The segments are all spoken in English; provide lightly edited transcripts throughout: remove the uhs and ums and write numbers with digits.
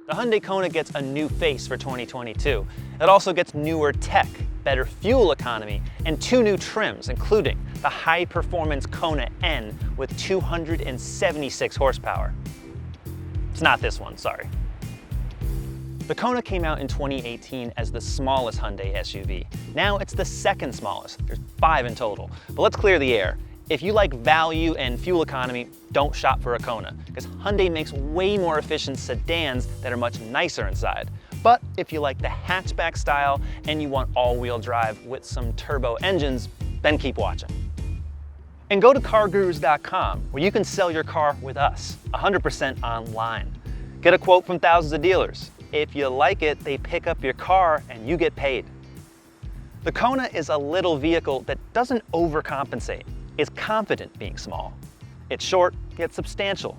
The Hyundai Kona gets a new face for 2022. It also gets newer tech, better fuel economy, and 2 new trims, including the high-performance Kona N with 276 horsepower. It's not this one, sorry. The Kona came out in 2018 as the smallest Hyundai SUV. Now it's the second smallest. There's 5 in total. But let's clear the air. If you like value and fuel economy, don't shop for a Kona, because Hyundai makes way more efficient sedans that are much nicer inside. But if you like the hatchback style and you want all-wheel drive with some turbo engines, then keep watching. And go to CarGurus.com, where you can sell your car with us, 100% online. Get a quote from thousands of dealers. If you like it, they pick up your car and you get paid. The Kona is a little vehicle that doesn't overcompensate. It's confident being small. It's short, yet substantial.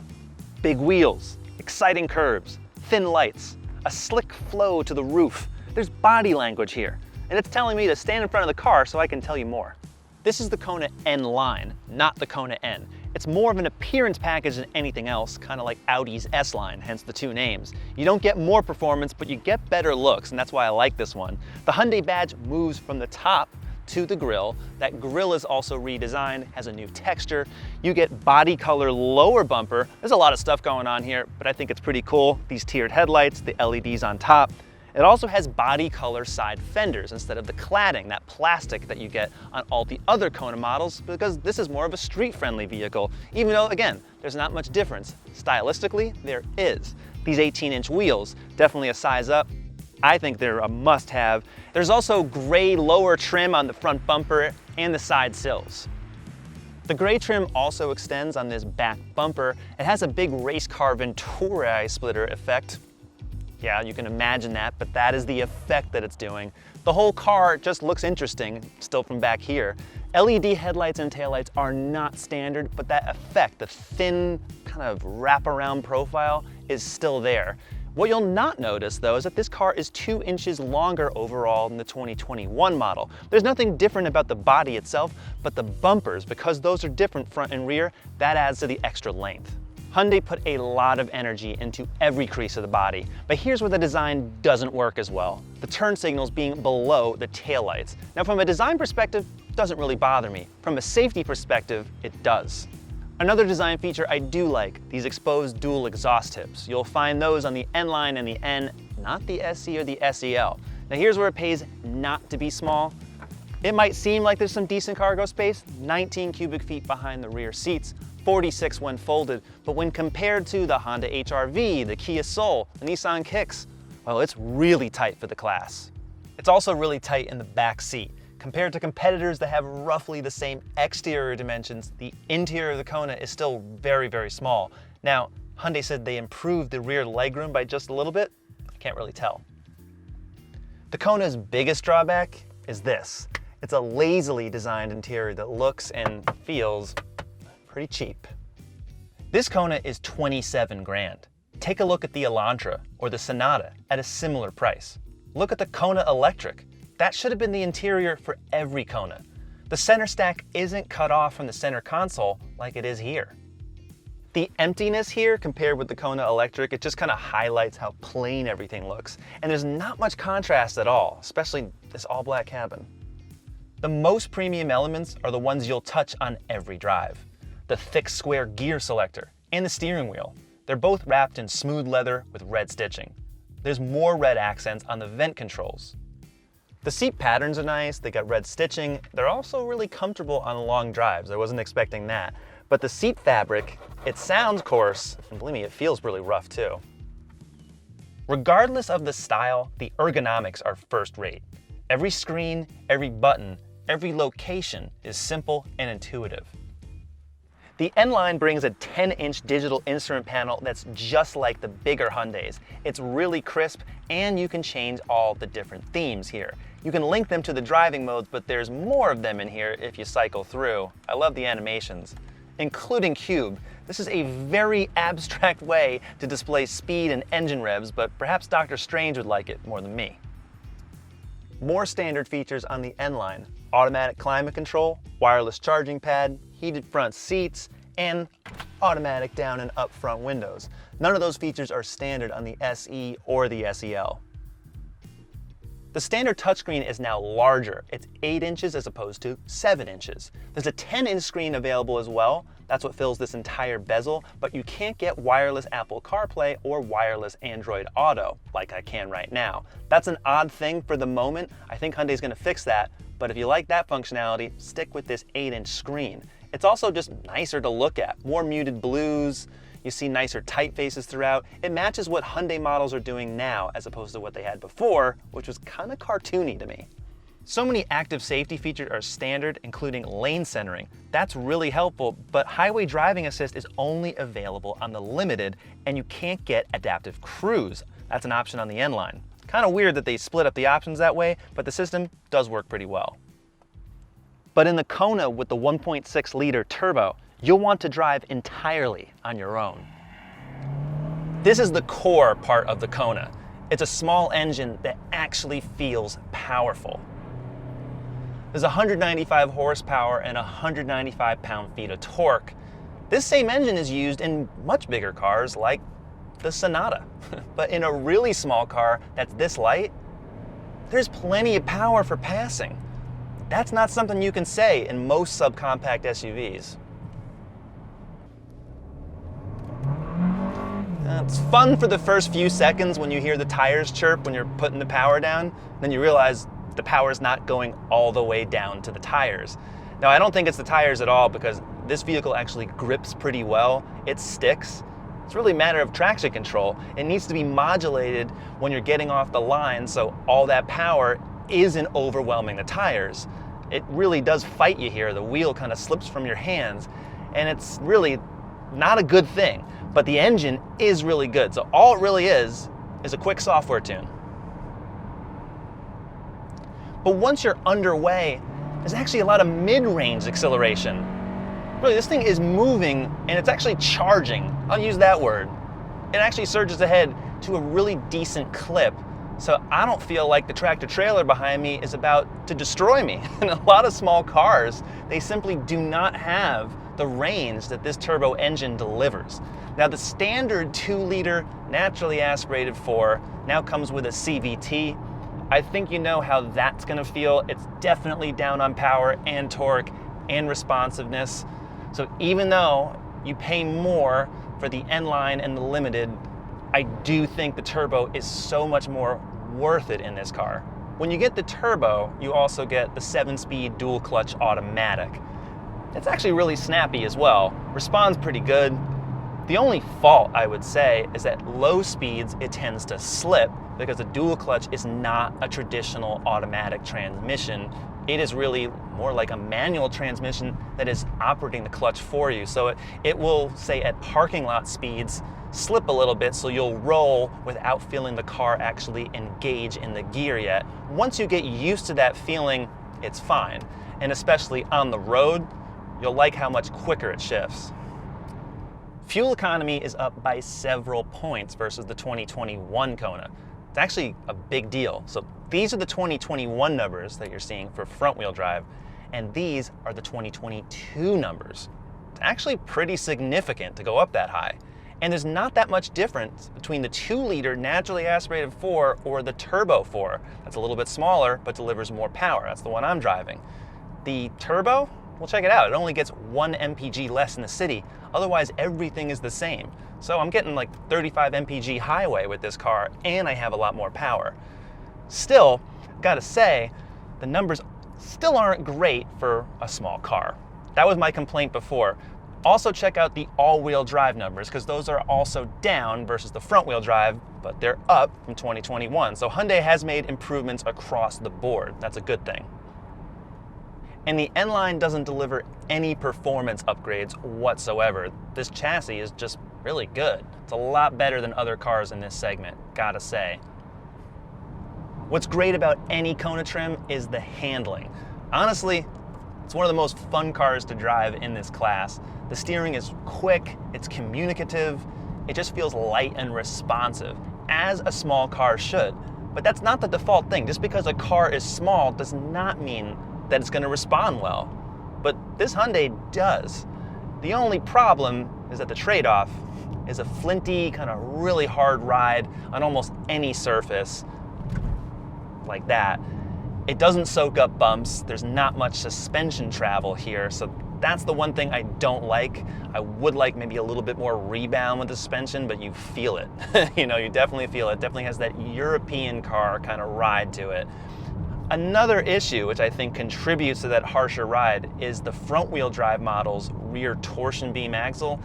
Big wheels, exciting curves, thin lights, a slick flow to the roof. There's body language here, and it's telling me to stand in front of the car so I can tell you more. This is the Kona N Line, not the Kona N. It's more of an appearance package than anything else, kind of like Audi's S-Line, hence the 2 names. You don't get more performance, but you get better looks, and that's why I like this one. The Hyundai badge moves from the top to the grille. That grille is also redesigned, has a new texture. You get body color lower bumper. There's a lot of stuff going on here, but I think it's pretty cool. These tiered headlights, the LEDs on top. It also has body color side fenders instead of the cladding, that plastic that you get on all the other Kona models, because this is more of a street-friendly vehicle, even though, again, there's not much difference. Stylistically, there is. These 18-inch wheels, definitely a size up. I think they're a must-have. There's also gray lower trim on the front bumper and the side sills. The gray trim also extends on this back bumper. It has a big race car Venturi splitter effect. Yeah, you can imagine that, but that is the effect that it's doing. The whole car just looks interesting, still from back here. LED headlights and taillights are not standard, but that effect, the thin kind of wraparound profile, is still there. What you'll not notice, though, is that this car is 2 inches longer overall than the 2021 model. There's nothing different about the body itself, but the bumpers, because those are different front and rear, that adds to the extra length. Hyundai put a lot of energy into every crease of the body, but here's where the design doesn't work as well. The turn signals being below the taillights. Now, from a design perspective, it doesn't really bother me. From a safety perspective, it does. Another design feature I do like, these exposed dual exhaust tips. You'll find those on the N Line and the N, not the SE or the SEL. Now here's where it pays not to be small. It might seem like there's some decent cargo space, 19 cubic feet behind the rear seats, 46 when folded, but when compared to the Honda HR-V, the Kia Soul, the Nissan Kicks, well, it's really tight for the class. It's also really tight in the back seat. Compared to competitors that have roughly the same exterior dimensions, the interior of the Kona is still very, very small. Now, Hyundai said they improved the rear legroom by just a little bit. I can't really tell. The Kona's biggest drawback is this. It's a lazily designed interior that looks and feels pretty cheap. This Kona is 27 grand. Take a look at the Elantra or the Sonata at a similar price. Look at the Kona Electric. That should have been the interior for every Kona. The center stack isn't cut off from the center console like it is here. The emptiness here compared with the Kona Electric, it just kind of highlights how plain everything looks. And there's not much contrast at all, especially this all-black cabin. The most premium elements are the ones you'll touch on every drive. The thick square gear selector and the steering wheel. They're both wrapped in smooth leather with red stitching. There's more red accents on the vent controls. The seat patterns are nice, they got red stitching. They're also really comfortable on long drives. I wasn't expecting that. But the seat fabric, it sounds coarse, and believe me, it feels really rough too. Regardless of the style, the ergonomics are first rate. Every screen, every button, every location is simple and intuitive. The N Line brings a 10-inch digital instrument panel that's just like the bigger Hyundais. It's really crisp, and you can change all the different themes here. You can link them to the driving modes, but there's more of them in here if you cycle through. I love the animations, including Cube. This is a very abstract way to display speed and engine revs, but perhaps Dr. Strange would like it more than me. More standard features on the N Line: automatic climate control, wireless charging pad, heated front seats, and automatic down and up front windows. None of those features are standard on the SE or the SEL. The standard touchscreen is now larger. It's 8 inches as opposed to 7 inches. There's a 10-inch screen available as well. That's what fills this entire bezel, but you can't get wireless Apple CarPlay or wireless Android Auto like I can right now. That's an odd thing for the moment. I think Hyundai's gonna fix that, but if you like that functionality, stick with this 8-inch screen. It's also just nicer to look at, more muted blues. You see nicer typefaces throughout. It matches what Hyundai models are doing now as opposed to what they had before, which was kind of cartoony to me. So many active safety features are standard, including lane centering. That's really helpful, but highway driving assist is only available on the Limited, and you can't get adaptive cruise. That's an option on the N Line. Kind of weird that they split up the options that way, but the system does work pretty well. But in the Kona with the 1.6-liter turbo, you'll want to drive entirely on your own. This is the core part of the Kona. It's a small engine that actually feels powerful. There's 195 horsepower and 195 pound-feet of torque. This same engine is used in much bigger cars like the Sonata. But in a really small car that's this light, there's plenty of power for passing. That's not something you can say in most subcompact SUVs. It's fun for the first few seconds when you hear the tires chirp when you're putting the power down. Then you realize the power's not going all the way down to the tires. Now, I don't think it's the tires at all because this vehicle actually grips pretty well. It sticks. It's really a matter of traction control. It needs to be modulated when you're getting off the line so all that power isn't overwhelming the tires. It really does fight you here. The wheel kind of slips from your hands, and it's really not a good thing. But the engine is really good. So all it really is a quick software tune. But once you're underway, there's actually a lot of mid-range acceleration. Really, this thing is moving and it's actually charging. I'll use that word. It actually surges ahead to a really decent clip. So I don't feel like the tractor trailer behind me is about to destroy me. In a lot of small cars, they simply do not have the range that this turbo engine delivers. Now, the standard 2-liter naturally aspirated 4 now comes with a CVT. I think you know how that's gonna feel. It's definitely down on power and torque and responsiveness. So even though you pay more for the N Line and the Limited, I do think the turbo is so much more worth it in this car. When you get the turbo, you also get the 7-speed dual clutch automatic. It's actually really snappy as well. Responds pretty good. The only fault, I would say, is at low speeds it tends to slip because the dual clutch is not a traditional automatic transmission. It is really more like a manual transmission that is operating the clutch for you. So it will, say at parking lot speeds, slip a little bit so you'll roll without feeling the car actually engage in the gear yet. Once you get used to that feeling, it's fine. And especially on the road, you'll like how much quicker it shifts. Fuel economy is up by several points versus the 2021 Kona. It's actually a big deal. So these are the 2021 numbers that you're seeing for front-wheel drive, and these are the 2022 numbers. It's actually pretty significant to go up that high. And there's not that much difference between the 2-liter naturally aspirated 4 or the turbo 4. That's a little bit smaller, but delivers more power. That's the one I'm driving. The turbo, well, check it out. It only gets 1 mpg less in the city. Otherwise, everything is the same. So I'm getting like 35 mpg highway with this car, and I have a lot more power. Still, gotta say, the numbers still aren't great for a small car. That was my complaint before. Also check out the all-wheel drive numbers, because those are also down versus the front-wheel drive, but they're up from 2021. So Hyundai has made improvements across the board. That's a good thing. And the N Line doesn't deliver any performance upgrades whatsoever. This chassis is just really good. It's a lot better than other cars in this segment, gotta say. What's great about any Kona trim is the handling. Honestly, it's one of the most fun cars to drive in this class. The steering is quick, it's communicative, it just feels light and responsive, as a small car should. But that's not the default thing. Just because a car is small does not mean that it's going to respond well. But this Hyundai does. The only problem is that the trade-off is a flinty, kind of really hard ride on almost any surface like that. It doesn't soak up bumps. There's not much suspension travel here, so that's the one thing I don't like. I would like maybe a little bit more rebound with the suspension, but you feel it. You know, you definitely feel it. Definitely has that European car kind of ride to it. Another issue, which I think contributes to that harsher ride, is the front wheel drive model's rear torsion beam axle.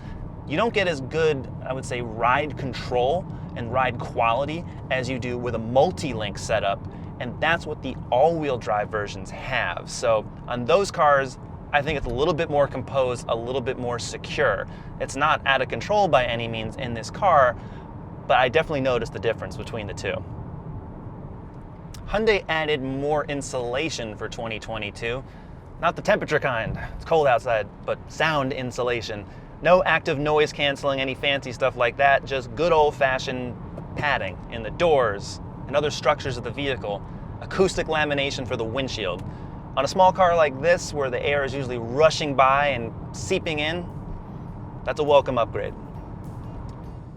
You don't get as good, I would say, ride control and ride quality as you do with a multi-link setup, and that's what the all-wheel drive versions have. So on those cars, I think it's a little bit more composed, a little bit more secure. It's not out of control by any means in this car, but I definitely noticed the difference between the two. Hyundai added more insulation for 2022. Not the temperature kind, it's cold outside, but sound insulation. No active noise canceling, any fancy stuff like that, just good old-fashioned padding in the doors and other structures of the vehicle. Acoustic lamination for the windshield. On a small car like this, where the air is usually rushing by and seeping in, that's a welcome upgrade.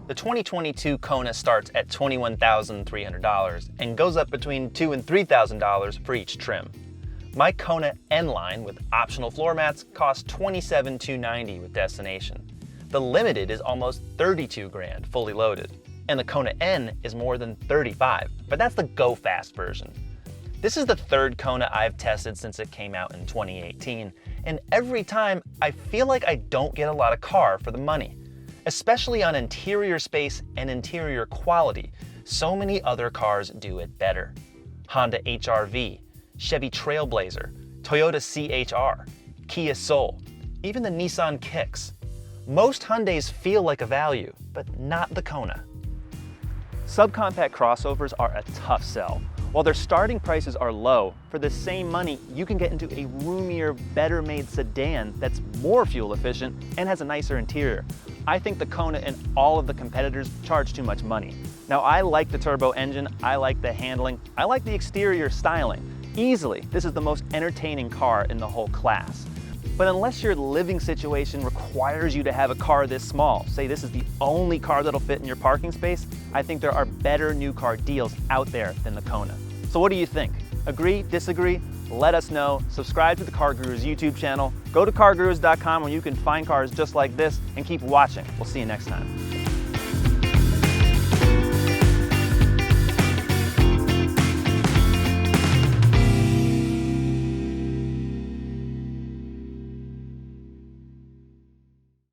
The 2022 Kona starts at $21,300 and goes up between $2,000 and $3,000 for each trim. My Kona N Line with optional floor mats costs $27,290 with destination. The Limited is almost $32 grand fully loaded, and the Kona N is more than $35, but that's the Go Fast version. This is the third Kona I've tested since it came out in 2018, and every time I feel like I don't get a lot of car for the money, especially on interior space and interior quality. So many other cars do it better. Honda HR-V, Chevy Trailblazer, Toyota CHR, Kia Soul, even the Nissan Kicks. Most Hyundais feel like a value, but not the Kona. Subcompact crossovers are a tough sell. While their starting prices are low, for the same money, you can get into a roomier, better made sedan that's more fuel efficient and has a nicer interior. I think the Kona and all of the competitors charge too much money. Now, I like the turbo engine, I like the handling, I like the exterior styling. Easily, this is the most entertaining car in the whole class. But unless your living situation requires you to have a car this small, say this is the only car that'll fit in your parking space, I think there are better new car deals out there than the Kona. So what do you think? Agree, disagree? Let us know. Subscribe to the CarGurus YouTube channel. Go to cargurus.com where you can find cars just like this and keep watching. We'll see you next time.